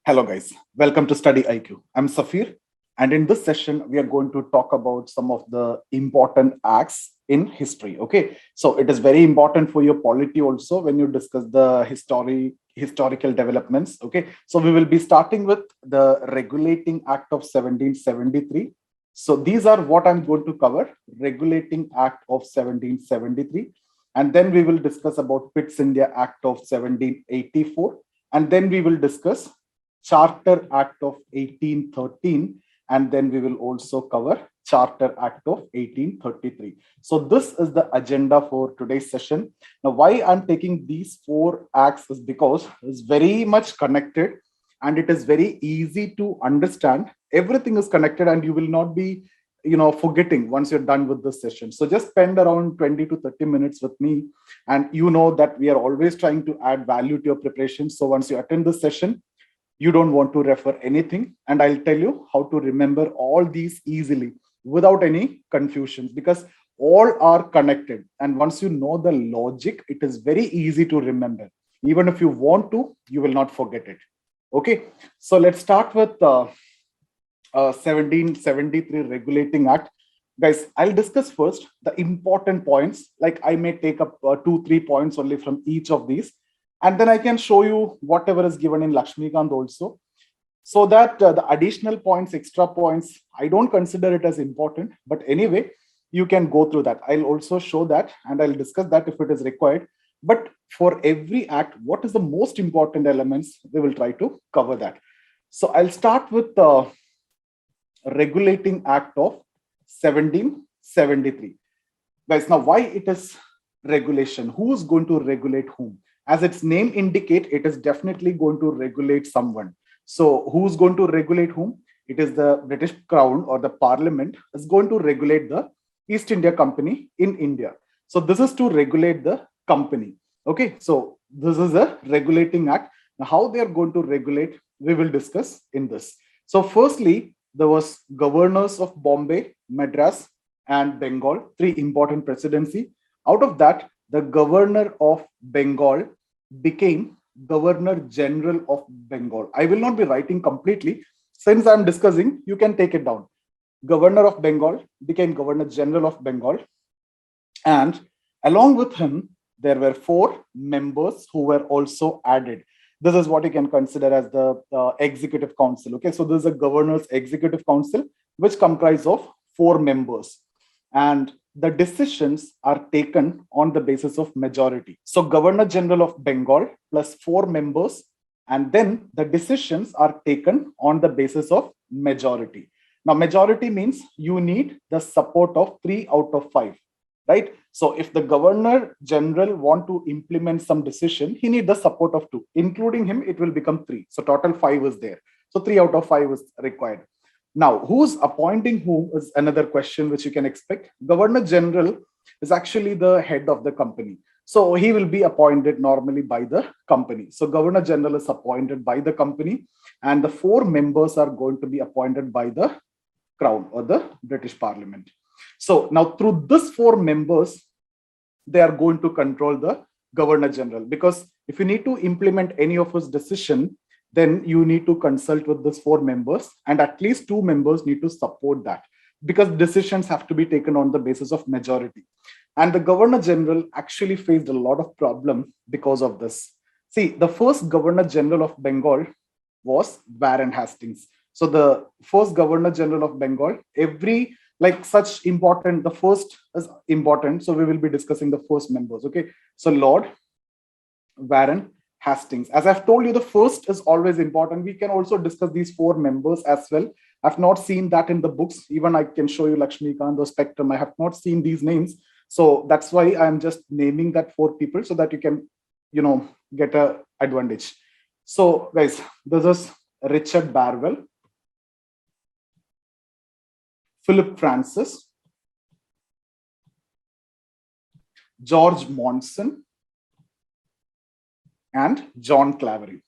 Hello guys, welcome to Study IQ. I'm Safir, and in this session we are going to talk about some of the important acts in history. Okay, so it is very important for your polity also when you discuss the historical developments. Okay, so we will be starting with the Regulating Act of 1773. So these are what I'm going to cover: Regulating Act of 1773, and then we will discuss about Pitt's India Act of 1784, and then we will discuss Charter Act of 1813, and then we will also cover Charter Act of 1833. So this is the agenda for today's session. Now, why I'm taking these four acts is because it's very much connected and it is very easy to understand. Everything is connected and you will not be forgetting once you're done with this session. So just spend around 20 to 30 minutes with me, and you know that we are always trying to add value to your preparation. So once you attend this session, you don't want to refer anything, and I'll tell you how to remember all these easily without any confusions, because all are connected, and once you know the logic, it is very easy to remember. Even if you want to, you will not forget it. Okay, so let's start with 1773 Regulating Act. Guys, I'll discuss first the important points. Like, I may take up 2-3 points only from each of these, and then I can show you whatever is given in Lakshmikant also, so that the additional points, extra points, I don't consider it as important. But anyway, you can go through that. I'll also show that and I'll discuss that if it is required. But for every act, what is the most important elements, we will try to cover that. So I'll start with the Regulating Act of 1773. Guys, now why it is regulation? Who is going to regulate whom? As its name indicate, it is definitely going to regulate someone. So who's going to regulate whom? It is the British Crown or the Parliament is going to regulate the East India Company in India. So this is to regulate the company. Okay, so this is a regulating act. Now, how they are going to regulate, we will discuss in this. So firstly, there was governors of Bombay, Madras, and Bengal, 3 important presidency. Out of that, the governor of Bengal became Governor General of Bengal. I will not be writing completely. Since I'm discussing, you can take it down. Governor of Bengal became Governor General of Bengal. And along with him, there were 4 members who were also added. This is what you can consider as the Executive Council. Okay, so this is a Governor's Executive Council, which comprises of 4 members. And the decisions are taken on the basis of majority. So Governor General of Bengal plus 4 members, and then the decisions are taken on the basis of majority. Now, majority means you need the support of 3 out of 5, right? So if the Governor General want to implement some decision, he need the support of 2. Including him, it will become 3. So total 5 is there. So 3 out of 5 is required. Now, who's appointing whom is another question which you can expect. Governor General is actually the head of the company. So he will be appointed normally by the company. So Governor General is appointed by the company, and the 4 members are going to be appointed by the Crown or the British Parliament. So now through this 4 members, they are going to control the Governor General, because if you need to implement any of his decision, then you need to consult with these 4 members, and at least 2 members need to support that, because decisions have to be taken on the basis of majority. And the Governor General actually faced a lot of problem because of this. See, the first Governor General of Bengal was Warren Hastings. So the first Governor General of Bengal, the first is important. So we will be discussing the first members. Okay, so Lord Warren Hastings. As I've told you, the first is always important. We can also discuss these 4 members as well. I've not seen that in the books. Even I can show you Lakshmikant or Spectrum. I have not seen these names. So that's why I'm just naming that 4 people so that you can, get an advantage. So guys, this is Richard Barwell, Philip Francis, George Monson, and John Clavery.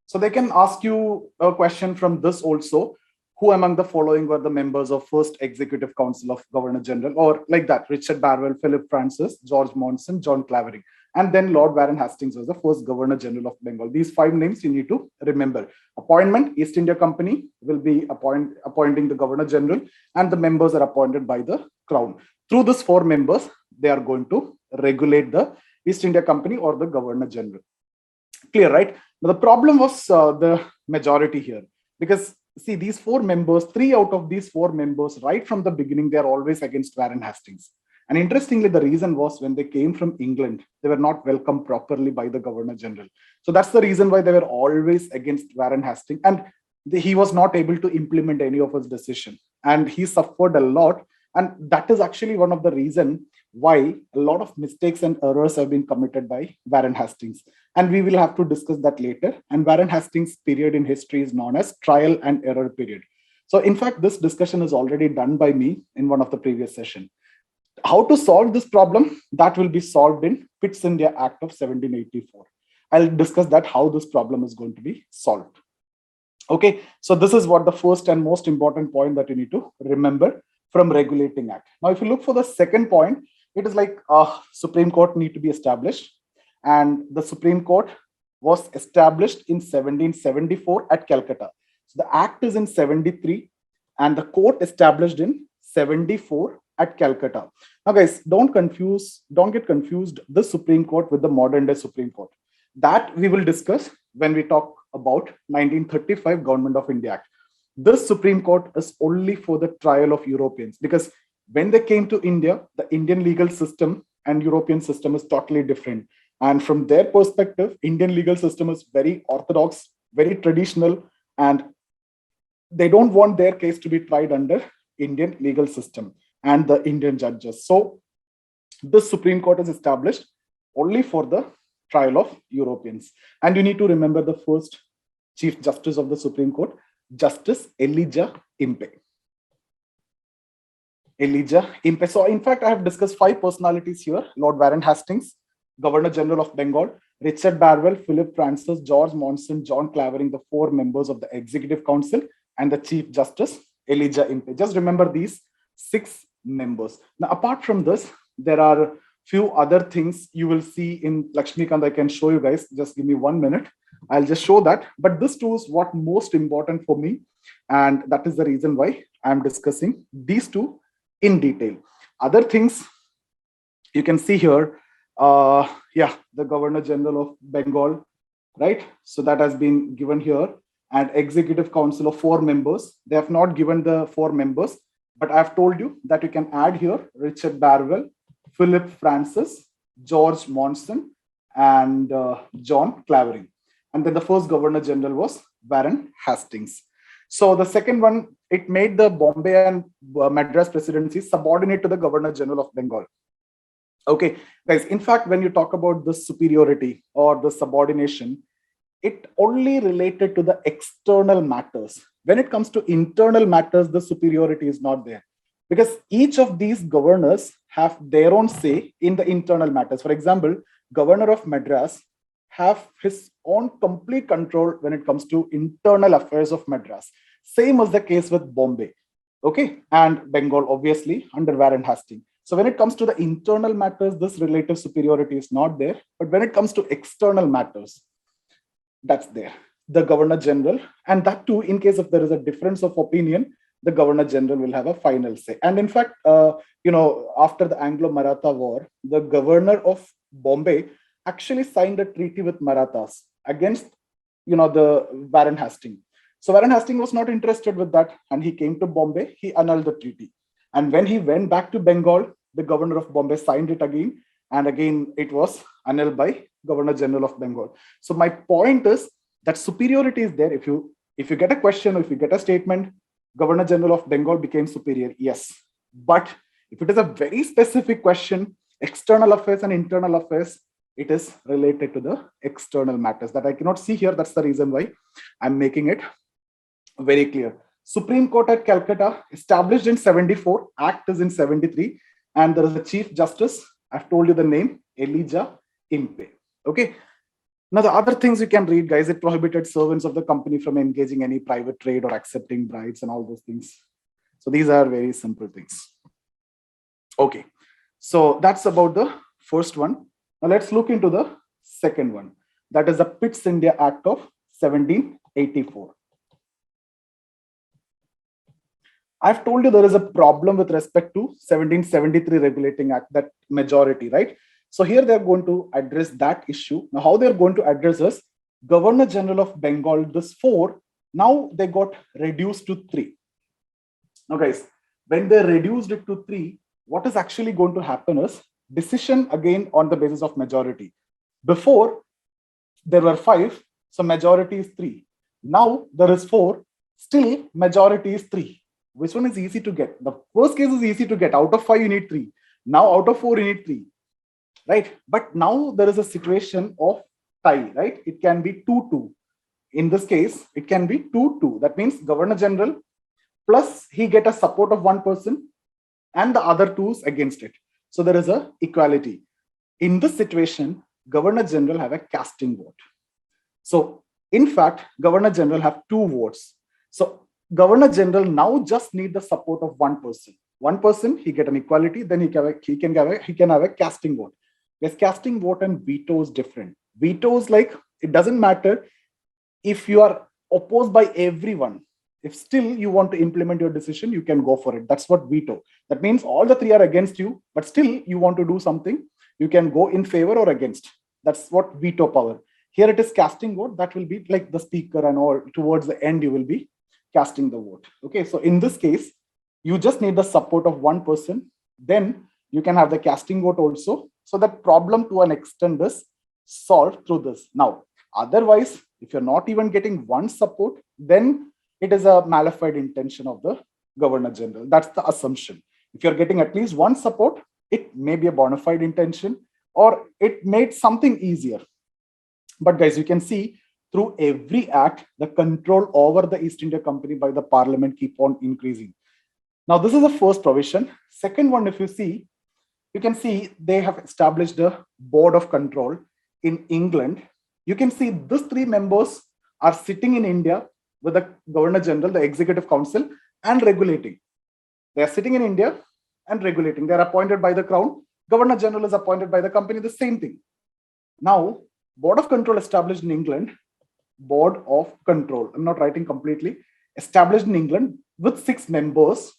So they can ask you a question from this also. Who among the following were the members of first Executive Council of Governor General, or like that? Richard Barwell, Philip Francis, George Monson, John Clavery. And then Lord Warren Hastings was the first Governor General of Bengal. These 5 names you need to remember. Appointment, East India Company will be appointing the Governor General, and the members are appointed by the Crown. Through these 4 members, they are going to regulate the East India Company or the Governor General. Clear, right? Now, the problem was the majority here, because see, these 4 members, 3 out of these 4 members, right from the beginning, they are always against Warren Hastings. And interestingly, the reason was when they came from England, they were not welcomed properly by the Governor General. So that's the reason why they were always against Warren Hastings. And he was not able to implement any of his decision. And he suffered a lot. And that is actually one of the reasons why a lot of mistakes and errors have been committed by Warren Hastings. And we will have to discuss that later. And Warren Hastings' period in history is known as trial and error period. So in fact, this discussion is already done by me in one of the previous sessions. How to solve this problem? That will be solved in Pitt's India Act of 1784. I'll discuss that, how this problem is going to be solved. Okay, so this is what the first and most important point that you need to remember from regulating act. Now, if you look for the second point, it is like Supreme Court need to be established. And the Supreme Court was established in 1774 at Calcutta. So the act is in 73 and the court established in 74 at Calcutta. Now, guys, don't get confused the Supreme Court with the modern day Supreme Court. That we will discuss when we talk about 1935 Government of India Act. This Supreme Court is only for the trial of Europeans, because when they came to India, the Indian legal system and European system is totally different. And from their perspective, Indian legal system is very orthodox, very traditional, and they don't want their case to be tried under Indian legal system and the Indian judges. So the Supreme Court is established only for the trial of Europeans. And you need to remember the first Chief Justice of the Supreme Court, Justice Elijah Impey. Elijah Impey. So in fact, I have discussed 5 personalities here: Lord Warren Hastings, Governor General of Bengal, Richard Barwell, Philip Francis, George Monson, John Clavering, the 4 members of the Executive Council, and the Chief Justice Elijah Impey. Just remember these 6 members. Now, apart from this, there are few other things you will see in Lakshmikant. I can show you guys. Just give me 1 minute. I'll just show that. But this too is what most important for me. And that is the reason why I'm discussing these 2 in detail. Other things you can see here. The Governor General of Bengal, right? So that has been given here. And Executive Council of 4 members. They have not given the 4 members, but I've told you that you can add here Richard Barwell, Philip Francis, George Monson, and John Clavering. And then the first Governor General was Warren Hastings. So the second one, it made the Bombay and Madras presidency subordinate to the Governor General of Bengal. Okay, guys, in fact, when you talk about the superiority or the subordination, it only related to the external matters. When it comes to internal matters, the superiority is not there, because each of these governors have their own say in the internal matters. For example, Governor of Madras have his own complete control when it comes to internal affairs of Madras. Same was the case with Bombay, okay, and Bengal, obviously, under Warren Hastings. So when it comes to the internal matters, this relative superiority is not there. But when it comes to external matters, that's there. The Governor General, and that too, in case if there is a difference of opinion, the Governor General will have a final say. And in fact, after the Anglo-Maratha War, the Governor of Bombay actually signed a treaty with Marathas against, the Warren Hastings. So Warren Hastings was not interested with that, and he came to Bombay. He annulled the treaty. And when he went back to Bengal, the Governor of Bombay signed it again, and again it was annulled by Governor General of Bengal. So my point is that superiority is there. If you get a question, or if you get a statement, Governor General of Bengal became superior, yes. But if it is a very specific question, external affairs and internal affairs, it is related to the external matters that I cannot see here. That's the reason why I'm making it very clear. Supreme Court at Calcutta, established in 74, Act is in 73, and there is a Chief Justice. I've told you the name, Elijah Impey. Okay. Now, the other things you can read, guys, it prohibited servants of the company from engaging any private trade or accepting bribes and all those things. So these are very simple things. Okay. So that's about the first one. Now let's look into the second one. That is the Pitt's India Act of 1784. I've told you there is a problem with respect to 1773 Regulating Act, that majority, right? So here they're going to address that issue. Now, how they're going to address is Governor General of Bengal, this 4, now they got reduced to 3. Now, guys, when they reduced it to 3, what is actually going to happen is decision again on the basis of majority. Before, there were 5, so majority is 3. Now there is 4, still majority is 3. Which one is easy to get? The first case is easy to get. Out of 5, you need 3. Now out of 4, you need 3. Right? But now there is a situation of tie, right? It can be 2-2. In this case, it can be 2-2. That means Governor General plus he get a support of one person and the other 2s against it. So there is a equality. In this situation, Governor General have a casting vote. So in fact, Governor General have 2 votes. So Governor General now just need the support of one person. One person, he get an equality, then he can have a casting vote. Yes, casting vote and veto is different. Veto is like, it doesn't matter if you are opposed by everyone. If still you want to implement your decision, you can go for it. That's what veto. That means all the 3 are against you, but still you want to do something, you can go in favor or against. That's what veto power. Here it is casting vote. That will be like the speaker and all. Towards the end, you will be casting the vote. Okay, so in this case, you just need the support of one person. Then you can have the casting vote also. So that problem to an extent is solved through this. Now, otherwise, if you're not even getting one support, then it is a malified intention of the Governor General. That's the assumption. If you're getting at least one support, it may be a bona fide intention or it made something easier. But guys, you can see through every act, the control over the East India Company by the Parliament keep on increasing. Now, this is the first provision. Second one, if you see, you can see they have established a board of control in England. You can see these 3 members are sitting in India with the Governor General, the Executive Council, and regulating. They are sitting in India and regulating. They are appointed by the Crown. Governor General is appointed by the company, the same thing. Now, Board of Control established in England, Board of Control, I'm not writing completely, established in England with 6 members.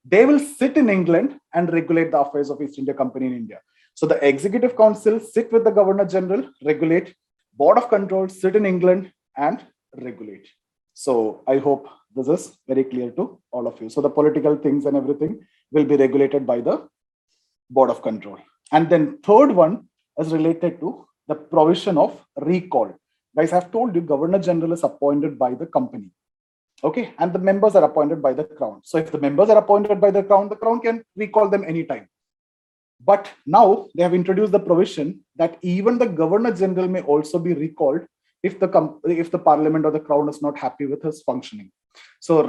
They will sit in England and regulate the affairs of East India Company in India. So the Executive Council sit with the Governor General, regulate. Board of Control sit in England and regulate. So I hope this is very clear to all of you. So the political things and everything will be regulated by the Board of Control. And then third one is related to the provision of recall. Guys, I've told you Governor General is appointed by the company. Okay, and the members are appointed by the Crown. So if the members are appointed by the Crown can recall them anytime. But now they have introduced the provision that even the Governor General may also be recalled if the Parliament or the Crown is not happy with his functioning. So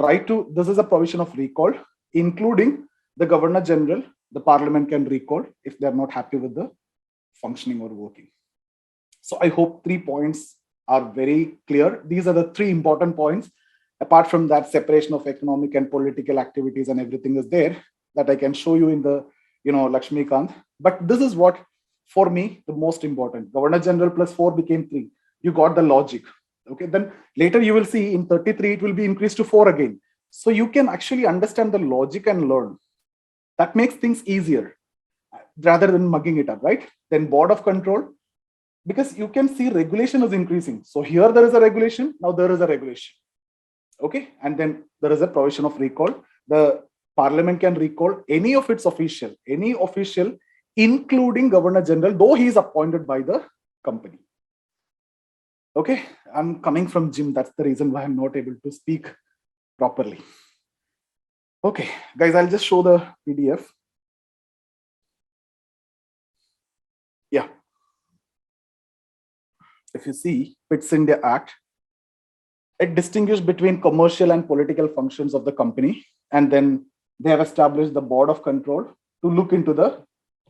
this is a provision of recall, including the Governor General, the Parliament can recall if they're not happy with the functioning or working. So I hope 3 points are very clear. These are the 3 important points. Apart from that, separation of economic and political activities and everything is there that I can show you in the, Lakshmikant. But this is what, for me, the most important. Governor General plus 4 became 3. You got the logic. Okay, then later you will see in 33, it will be increased to 4 again. So you can actually understand the logic and learn. That makes things easier rather than mugging it up, right? Then Board of Control, because you can see regulation is increasing. So here there is a regulation, now there is a regulation. Okay, and then there is a provision of recall. The Parliament can recall any of its official, including Governor General, though he is appointed by the company. Okay, I'm coming from gym. That's the reason why I'm not able to speak properly. Okay, guys, I'll just show the PDF. Yeah. If you see Pitt's India Act, it distinguishes between commercial and political functions of the company. And then they have established the Board of Control to look into the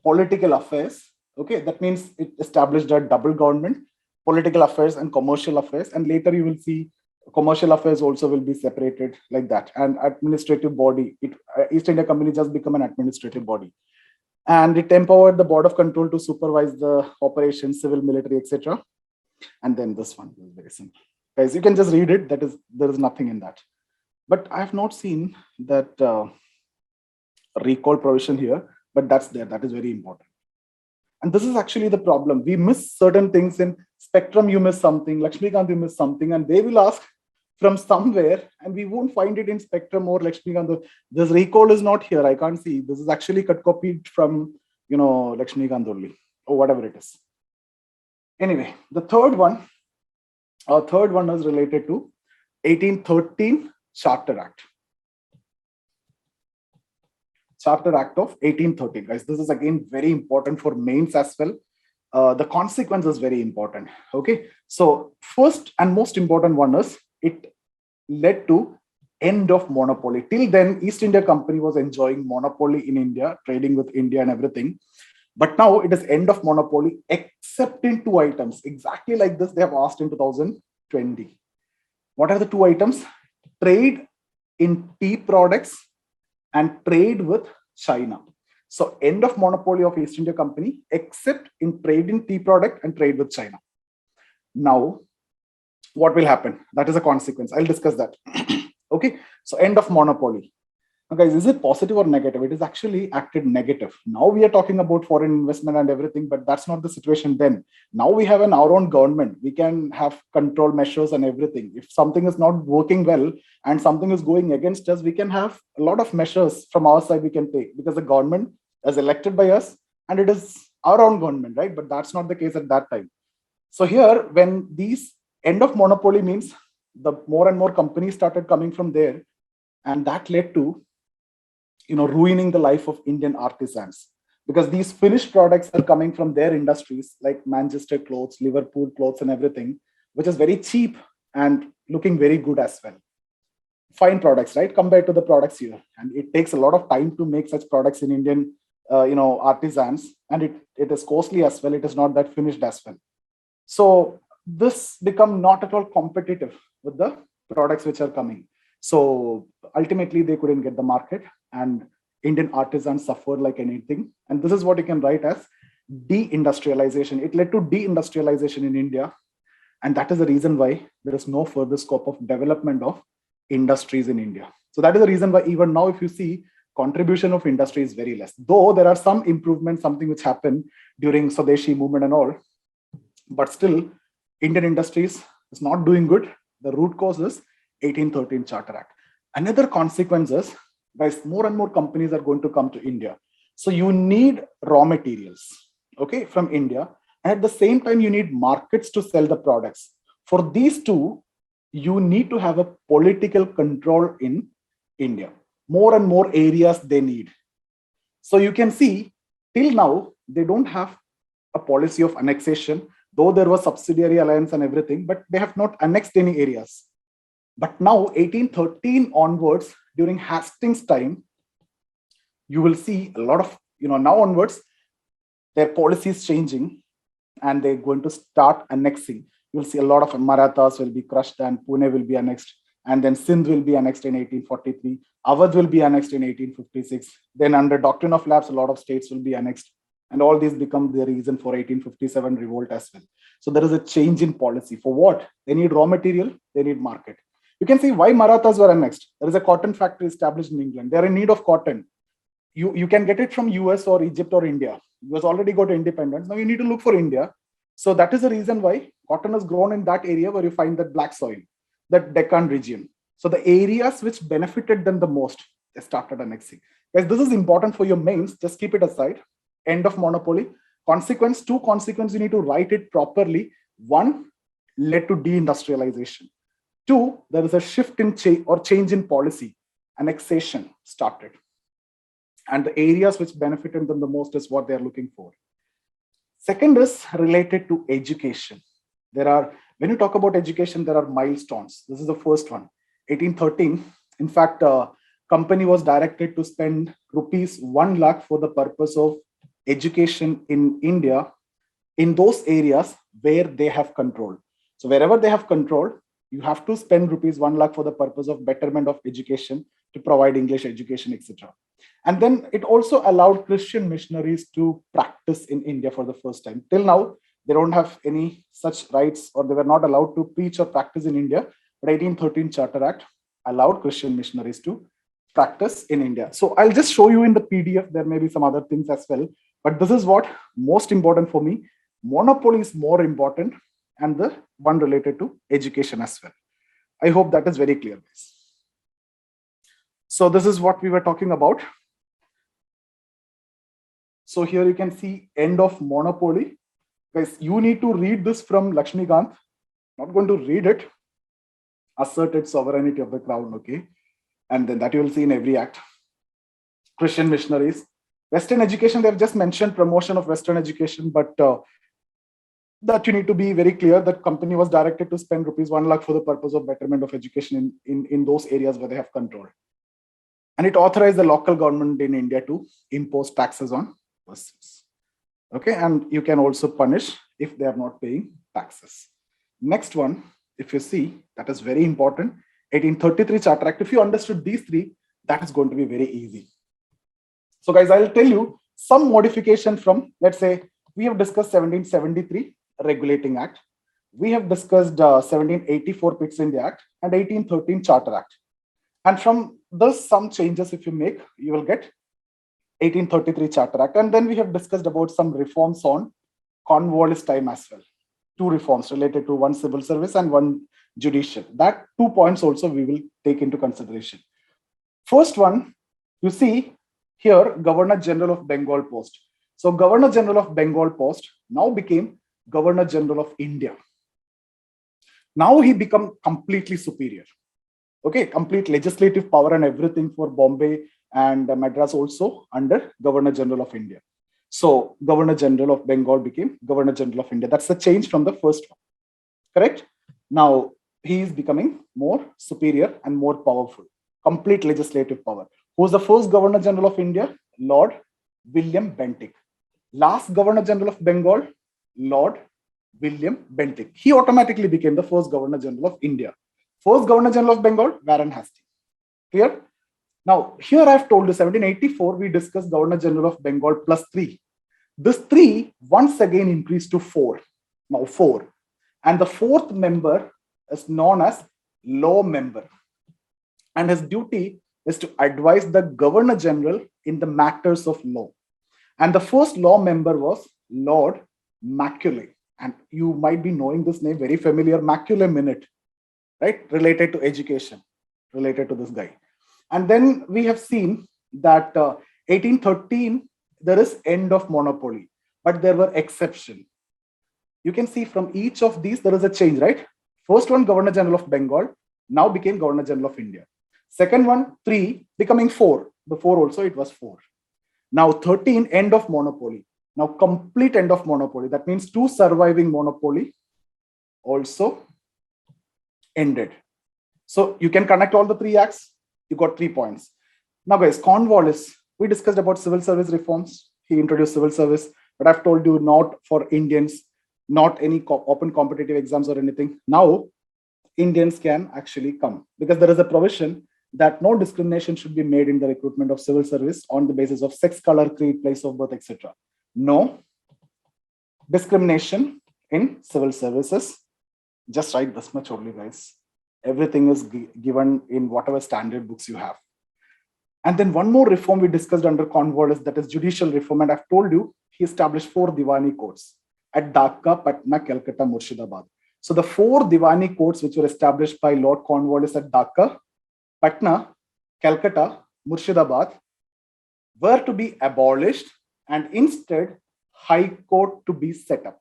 political affairs. Okay, that means it established a double government, political affairs and commercial affairs. And later you will see commercial affairs also will be separated like that. And administrative body, East India Company just become an administrative body. And it empowered the board of control to supervise the operations, civil, military, etc. And then this one is very simple. Guys, you can just read it. There is nothing in that. But I have not seen that recall provision here, but that's there. That is very important. And this is actually the problem. We miss certain things in Spectrum. You miss something, Lakshmikant, you miss something, and they will ask from somewhere, and we won't find it in Spectrum or Lakshmikant. This recall is not here. I can't see. This is actually cut copied from, Lakshmikant only, or whatever it is. Anyway, the third one is related to 1813 Charter Act. Charter Act of 1813. Guys, this is again very important for mains as well. The consequence is very important. Okay, so first and most important one is it led to end of monopoly. Till then, East India Company was enjoying monopoly in India, trading with India and everything. But now it is end of monopoly, except in 2 items. Exactly like this, they have asked in 2020. What are the 2 items? Trade in tea products and trade with China. So end of monopoly of East India Company, except in trade in tea product and trade with China. Now, what will happen? That is a consequence. I'll discuss that. Okay, so end of monopoly. Now, guys, is it positive or negative? It is actually acted negative. Now we are talking about foreign investment and everything, but that's not the situation then. Now we have our own government. We can have control measures and everything. If something is not working well and something is going against us, we can have a lot of measures from our side we can take, because the government is elected by us and it is our own government, right? But that's not the case at that time. So here, when these end of monopoly means the more and more companies started coming from there, and that led to ruining the life of Indian artisans, because these finished products are coming from their industries like Manchester clothes, Liverpool clothes and everything, which is very cheap and looking very good as well. Fine products, right, compared to the products here. And it takes a lot of time to make such products in Indian artisans, and it is costly as well. It is not that finished as well. So this become not at all competitive with the products which are coming. So ultimately they couldn't get the market, and Indian artisans suffered like anything. And this is what you can write as deindustrialization. It led to deindustrialization in India. And that is the reason why there is no further scope of development of industries in India. So that is the reason why even now, if you see, contribution of industry is very less. Though there are some improvements, something which happened during Swadeshi movement and all, but still Indian industries is not doing good. The root cause is 1813 Charter Act. Another consequence is, guys, more and more companies are going to come to India. So you need raw materials, okay, from India. And at the same time, you need markets to sell the products. For these two, you need to have a political control in India. More and more areas they need. So you can see, till now, they don't have a policy of annexation, though there was subsidiary alliance and everything, but they have not annexed any areas. But now, 1813 onwards, during Hastings' time, you will see a lot of, now onwards, their policy is changing and they're going to start annexing. You'll see a lot of Marathas will be crushed and Pune will be annexed. And then Sindh will be annexed in 1843. Awadh will be annexed in 1856. Then under doctrine of lapse, a lot of states will be annexed. And all these become the reason for 1857 revolt as well. So there is a change in policy. For what? They need raw material, they need market. You can see why Marathas were annexed. There is a cotton factory established in England. They are in need of cotton. You can get it from US or Egypt or India. US already got independence. Now you need to look for India. So that is the reason why cotton has grown in that area where you find that black soil, that Deccan region. So the areas which benefited them the most, they started annexing. Guys, this is important for your mains. Just keep it aside. End of monopoly. Consequence, 2 consequences, you need to write it properly. 1, led to deindustrialization. 2, there is a shift in change in policy. Annexation started. And the areas which benefited them the most is what they are looking for. Second is related to education. When you talk about education, there are milestones. This is the first one. 1813, in fact, company was directed to spend rupees 1 lakh for the purpose of education in India in those areas where they have control. So wherever they have control, you have to spend rupees 1 lakh for the purpose of betterment of education to provide English education, etc. And then it also allowed Christian missionaries to practice in India for the first time. Till now, they don't have any such rights, or they were not allowed to preach or practice in India. But 1813 Charter Act allowed Christian missionaries to practice in India. So I'll just show you in the PDF. There may be some other things as well, but this is what most important for me. Monopoly is more important, and the one related to education as well. I hope that is very clear, guys. So this is what we were talking about. So here you can see end of monopoly. Guys, you need to read this from Lakshmikant. Not going to read it. Asserted sovereignty of the crown, okay? And then that you will see in every act. Christian missionaries. Western education, they've just mentioned promotion of Western education, but that you need to be very clear that company was directed to spend rupees 1 lakh for the purpose of betterment of education in those areas where they have control. And it authorized the local government in India to impose taxes on persons. Okay, and you can also punish if they are not paying taxes. Next one, if you see, that is very important. 1833 Charter Act. If you understood these three, that is going to be very easy. So guys, I'll tell you some modification from, let's say, we have discussed 1773 Regulating Act. We have discussed 1784 Pitt's India Act and 1813 Charter Act. And from those some changes, if you make, you will get 1833 Charter Act. And then we have discussed about some reforms on Cornwallis time as well. 2 reforms related to one civil service and one judicial. That 2 points also we will take into consideration. First one, you see here, Governor General of Bengal post. So Governor General of Bengal post now became Governor General of India. Now he become completely superior. Okay, complete legislative power and everything for Bombay and Madras also under Governor General of India. So Governor General of Bengal became Governor General of India. That's the change from the first one. Correct? Now he is becoming more superior and more powerful. Complete legislative power. Who's the first Governor General of India? Lord William Bentinck. Last Governor General of Bengal, Lord William Bentinck. He automatically became the first Governor General of India. First Governor General of Bengal, Warren Hastings. Clear? Now, here I have told you 1784, we discussed Governor General of Bengal plus 3. This 3 once again increased to 4. Now 4. And the 4th member is known as law member. And his duty is to advise the Governor General in the matters of law. And the first law member was Lord Macaulay. And you might be knowing this name, very familiar, Macaulay Minute, right? Related to education, related to this guy. And then we have seen that 1813, there is end of monopoly, but there were exceptions. You can see from each of these, there is a change, right? First one, Governor General of Bengal, now became Governor General of India. Second one, 3, becoming 4. Before also it was 4. Now 13, end of monopoly. Now complete end of monopoly. That means 2 surviving monopoly also ended. So you can connect all the 3 acts. You got 3 points. Now guys, Cornwallis, we discussed about civil service reforms. He introduced civil service, but I've told you not for Indians, not any open competitive exams or anything. Now Indians can actually come because there is a provision that no discrimination should be made in the recruitment of civil service on the basis of sex, color, creed, place of birth, etc. No discrimination in civil services. Just write this much only, guys. Everything is given in whatever standard books you have. And then one more reform we discussed under Cornwallis, that is judicial reform. And I've told you, he established 4 Diwani courts at Dhaka, Patna, Calcutta, Murshidabad. So the 4 Diwani courts which were established by Lord Cornwallis at Dhaka, Patna, Calcutta, Murshidabad were to be abolished and instead High Court to be set up.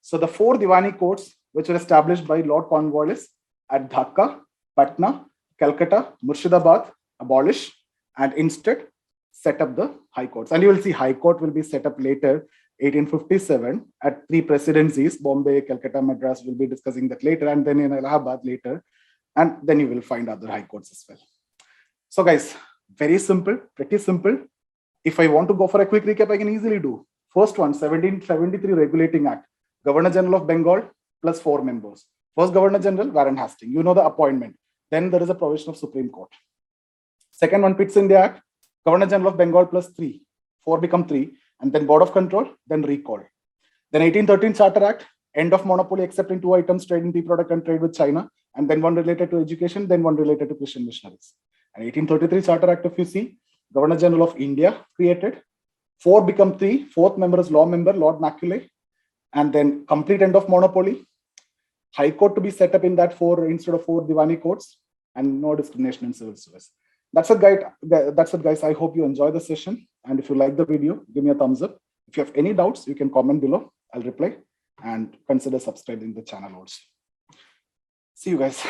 So the 4 Diwani courts which were established by Lord Cornwallis at Dhaka, Patna, Calcutta, Murshidabad, abolish and instead set up the High Courts. And you will see High Court will be set up later, 1857, at 3 presidencies, Bombay, Calcutta, Madras. We'll be discussing that later, and then in Allahabad later. And then you will find other High Courts as well. So guys, very simple, pretty simple. If I want to go for a quick recap, I can easily do. First one, 1773 Regulating Act, Governor General of Bengal plus 4 members. First Governor General, Warren Hastings. You know the appointment. Then there is a provision of Supreme Court. Second one, Pitt's India Act, Governor General of Bengal plus 3, 4 become 3, and then Board of Control, then recall. Then 1813 Charter Act, end of monopoly except in 2 items, trade in tea product and trade with China, and then one related to education, then one related to Christian missionaries. And 1833 Charter Act, if you see, Governor General of India created, 4 become 3, 4th member is law member, Lord Macaulay, and then complete end of monopoly, High Court to be set up in that 4 instead of 4 Diwani courts, and no discrimination in civil service. That's it, guys. I hope you enjoy the session. And if you like the video, give me a thumbs up. If you have any doubts, you can comment below. I'll reply, and consider subscribing the channel also. See you guys.